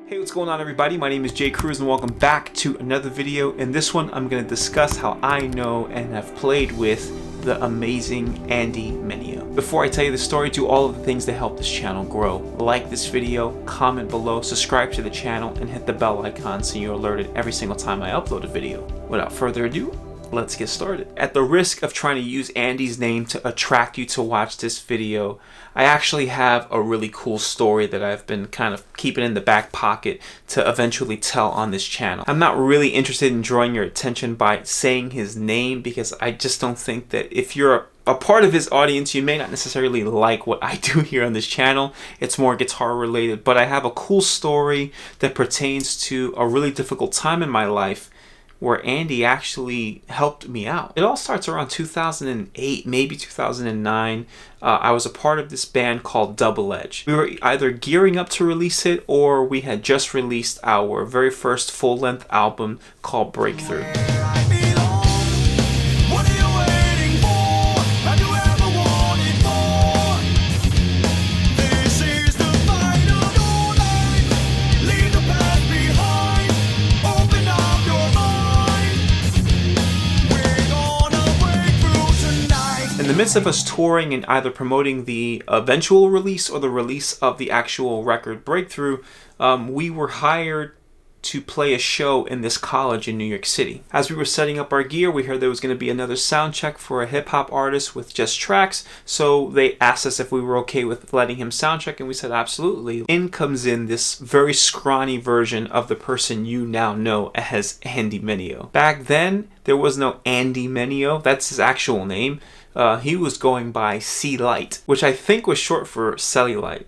Hey, what's going on everybody? My name is Cruz and welcome back to another video. In this one, I'm going to discuss how I know and have played with the amazing Andy Mineo. Before I tell you the story, do all of the things that help this channel grow. Like this video, comment below, subscribe to the channel, and hit the bell icon so you're alerted every single time I upload a video. Without further ado, let's get started. At the risk of trying to use Andy's name to attract you to watch this video, I actually have a really cool story that I've been kind of keeping in the back pocket to eventually tell on this channel. I'm not really interested in drawing your attention by saying his name because I just don't think that if you're a part of his audience, you may not necessarily like what I do here on this channel. It's more guitar related, but I have a cool story that pertains to a really difficult time in my life where Andy actually helped me out. It all starts around 2008, maybe 2009. I was a part of this band called Double Edge. We were either gearing up to release it or we had just released our very first full-length album called Breakthrough. In the midst of us touring and either promoting the eventual release or the release of the actual record Breakthrough, we were hired to play a show in this college in New York City. As we were setting up our gear, we heard there was going to be another sound check for a hip-hop artist with just tracks, so they asked us if we were okay with letting him sound check, and we said absolutely. In comes in this very scrawny version of the person you now know as Andy Mineo. Back then, there was no Andy Mineo. That's his actual name. He was going by C-Light, which I think was short for Cellulite.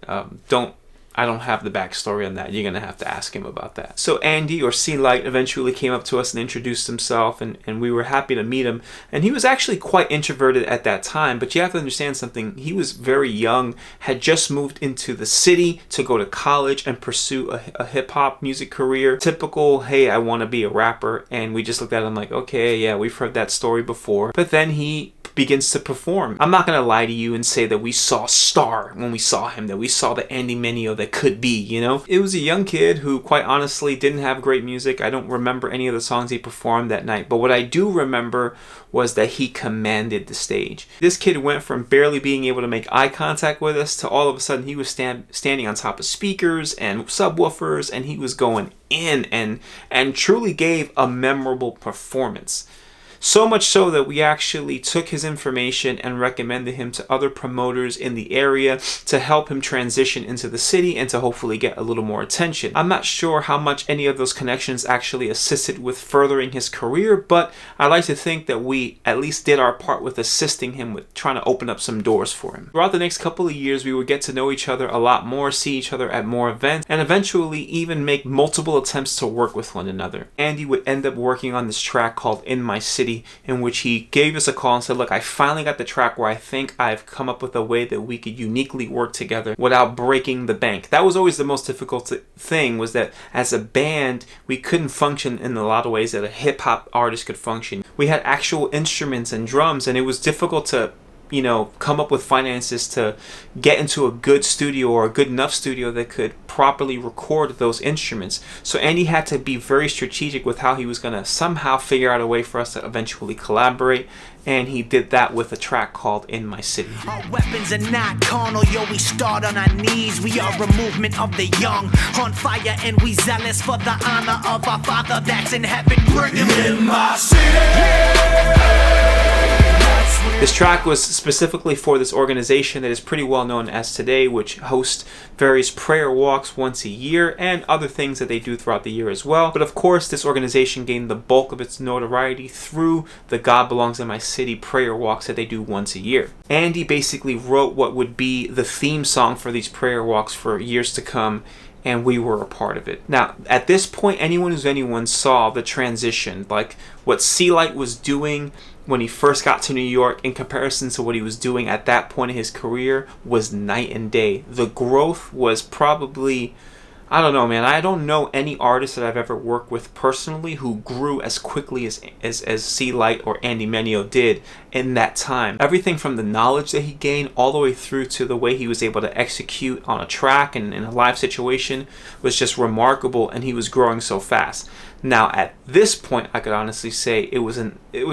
I don't have the backstory on that. You're gonna have to ask him about that. So Andy, or C-Light, eventually came up to us and introduced himself, and we were happy to meet him. And he was actually quite introverted at that time, but you have to understand something. He was very young, had just moved into the city to go to college and pursue a hip-hop music career. Typical, hey, I want to be a rapper. And we just looked at him like, okay, yeah, we've heard that story before. But then he begins to perform. I'm not gonna lie to you and say that we saw Star when we saw him, that we saw the Andy Mineo that could be, you know? It was a young kid who quite honestly didn't have great music. I don't remember any of the songs he performed that night, but what I do remember was that he commanded the stage. This kid went from barely being able to make eye contact with us to all of a sudden he was standing on top of speakers and subwoofers, and he was going in and truly gave a memorable performance. So much so that we actually took his information and recommended him to other promoters in the area to help him transition into the city and to hopefully get a little more attention. I'm not sure how much any of those connections actually assisted with furthering his career, but I like to think that we at least did our part with assisting him with trying to open up some doors for him. Throughout the next couple of years, we would get to know each other a lot more, see each other at more events, and eventually even make multiple attempts to work with one another. Andy would end up working on this track called In My City, in which he gave us a call and said, look, I finally got the track where I think I've come up with a way that we could uniquely work together without breaking the bank. That was always the most difficult thing, was that as a band, we couldn't function in a lot of ways that a hip-hop artist could function. We had actual instruments and drums, and it was difficult to come up with finances to get into a good studio or a good enough studio that could properly record those instruments. So Andy had to be very strategic with how he was going to somehow figure out a way for us to eventually collaborate. And he did that with a track called In My City. Our weapons are not carnal, yo, we start on our knees. We are a movement of the young, on fire, and we zealous for the honor of our Father that's in heaven. Bring him in my city. This track was specifically for this organization that is pretty well known as Today, which hosts various prayer walks once a year and other things that they do throughout the year as well. But of course, this organization gained the bulk of its notoriety through the God Belongs in My City prayer walks that they do once a year. Andy basically wrote what would be the theme song for these prayer walks for years to come, and we were a part of it. Now, at this point, anyone saw the transition, like what C-Light was doing when he first got to New York in comparison to what he was doing at that point in his career was night and day. The growth was probably I don't know, man. I don't know any artist that I've ever worked with personally who grew as quickly as C Light or Andy Mineo did in that time. Everything from the knowledge that he gained all the way through to the way he was able to execute on a track and in a live situation was just remarkable, and he was growing so fast. Now, at this point, I could honestly say it was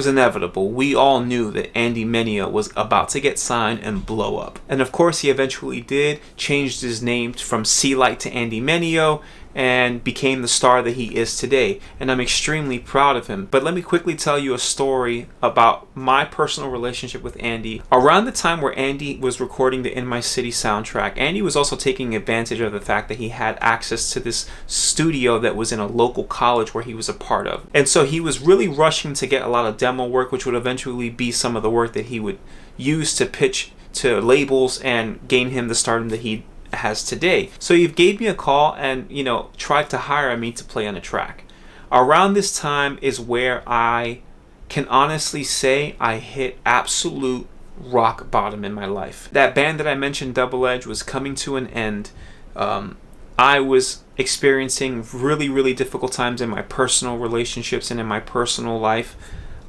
inevitable. We all knew that Andy Mineo was about to get signed and blow up. And of course, he eventually did, changed his name from C Light to Andy Mineo, and became the star that he is today. And I'm extremely proud of him. But let me quickly tell you a story about my personal relationship with Andy. Around the time where Andy was recording the In My City soundtrack, Andy was also taking advantage of the fact that he had access to this studio that was in a local college where he was a part of. And so he was really rushing to get a lot of demo work, which would eventually be some of the work that he would use to pitch to labels and gain him the stardom that he has today. So he gave me a call and, tried to hire me to play on a track. Around this time is where I can honestly say I hit absolute rock bottom in my life. That band that I mentioned, Double Edge, was coming to an end. I was experiencing really, really difficult times in my personal relationships and in my personal life,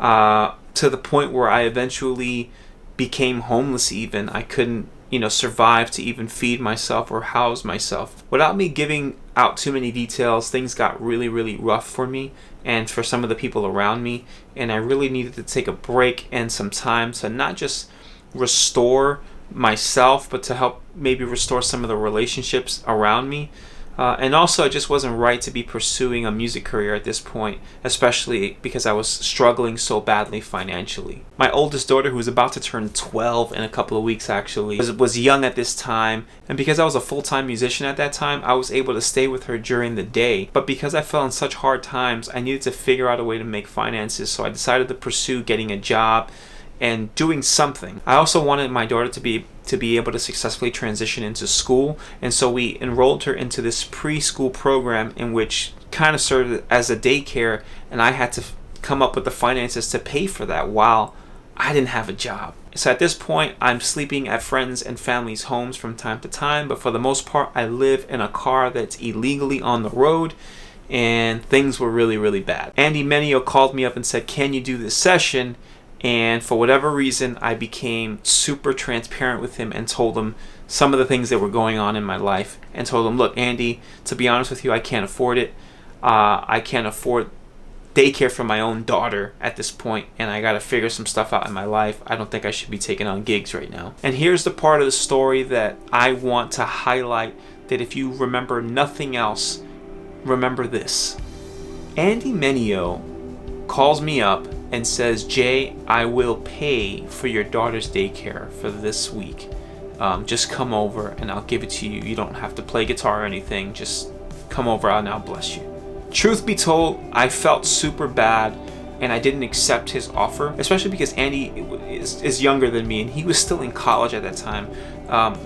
to the point where I eventually became homeless even. I couldn't survive to even feed myself or house myself. Without me giving out too many details, things got really, really rough for me and for some of the people around me, and I really needed to take a break and some time to not just restore myself, but to help maybe restore some of the relationships around me. And also, it just wasn't right to be pursuing a music career at this point, especially because I was struggling so badly financially. My oldest daughter, who was about to turn 12 in a couple of weeks actually, was young at this time, and because I was a full-time musician at that time, I was able to stay with her during the day. But because I fell in such hard times, I needed to figure out a way to make finances, so I decided to pursue getting a job and doing something. I also wanted my daughter to be able to successfully transition into school, and so we enrolled her into this preschool program in which kind of served as a daycare, and I had to come up with the finances to pay for that while I didn't have a job. So at this point, I'm sleeping at friends and family's homes from time to time, but for the most part, I live in a car that's illegally on the road, and things were really, really bad. Andy Mineo called me up and said, "Can you do this session?" And for whatever reason, I became super transparent with him and told him some of the things that were going on in my life, and told him, "Look, Andy, to be honest with you, I can't afford it. I can't afford daycare for my own daughter at this point, and I gotta figure some stuff out in my life. I don't think I should be taking on gigs right now." And here's the part of the story that I want to highlight, that if you remember nothing else, remember this. Andy Mineo calls me up and says, "Jay, I will pay for your daughter's daycare for this week. Just come over and I'll give it to you. You don't have to play guitar or anything. Just come over and I'll bless you." Truth be told, I felt super bad and I didn't accept his offer, especially because Andy is younger than me and he was still in college at that time.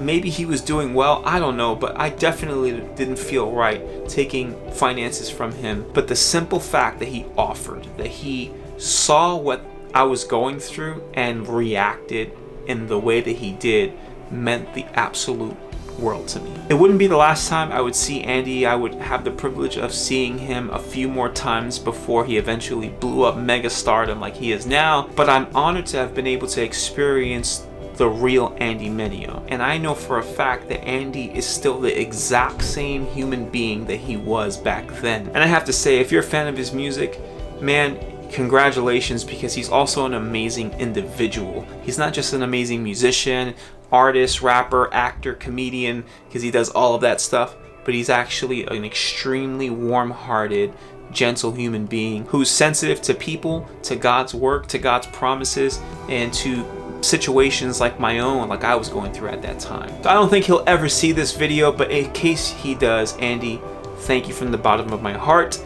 Maybe he was doing well, I don't know, but I definitely didn't feel right taking finances from him. But the simple fact that he offered, that he saw what I was going through and reacted in the way that he did, meant the absolute world to me. It wouldn't be the last time I would see Andy. I would have the privilege of seeing him a few more times before he eventually blew up mega stardom like he is now, but I'm honored to have been able to experience the real Andy Mineo. And I know for a fact that Andy is still the exact same human being that he was back then. And I have to say, if you're a fan of his music, man, congratulations, because he's also an amazing individual. He's not just an amazing musician, artist, rapper, actor, comedian, because he does all of that stuff, but he's actually an extremely warm-hearted, gentle human being who's sensitive to people, to God's work, to God's promises, and to situations like my own, like I was going through at that time. So I don't think he'll ever see this video, but in case he does, Andy, thank you from the bottom of my heart.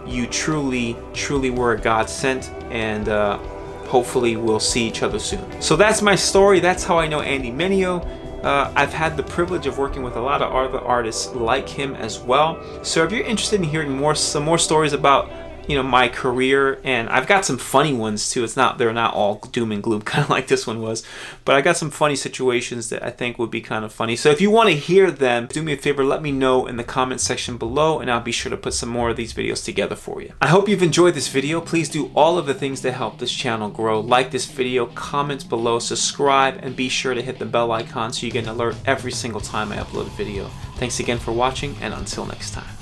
You truly, truly were a God sent, and hopefully we'll see each other soon. So that's my story. That's how I know Andy Mineo. I've had the privilege of working with a lot of other artists like him as well. So if you're interested in hearing some more stories about you know, my career, and I've got some funny ones too. They're not all doom and gloom, kind of like this one was, but I got some funny situations that I think would be kind of funny. So if you want to hear them, do me a favor, let me know in the comment section below, and I'll be sure to put some more of these videos together for you. I hope you've enjoyed this video. Please do all of the things that help this channel grow. Like this video, comment below, subscribe, and be sure to hit the bell icon so you get an alert every single time I upload a video. Thanks again for watching, and until next time.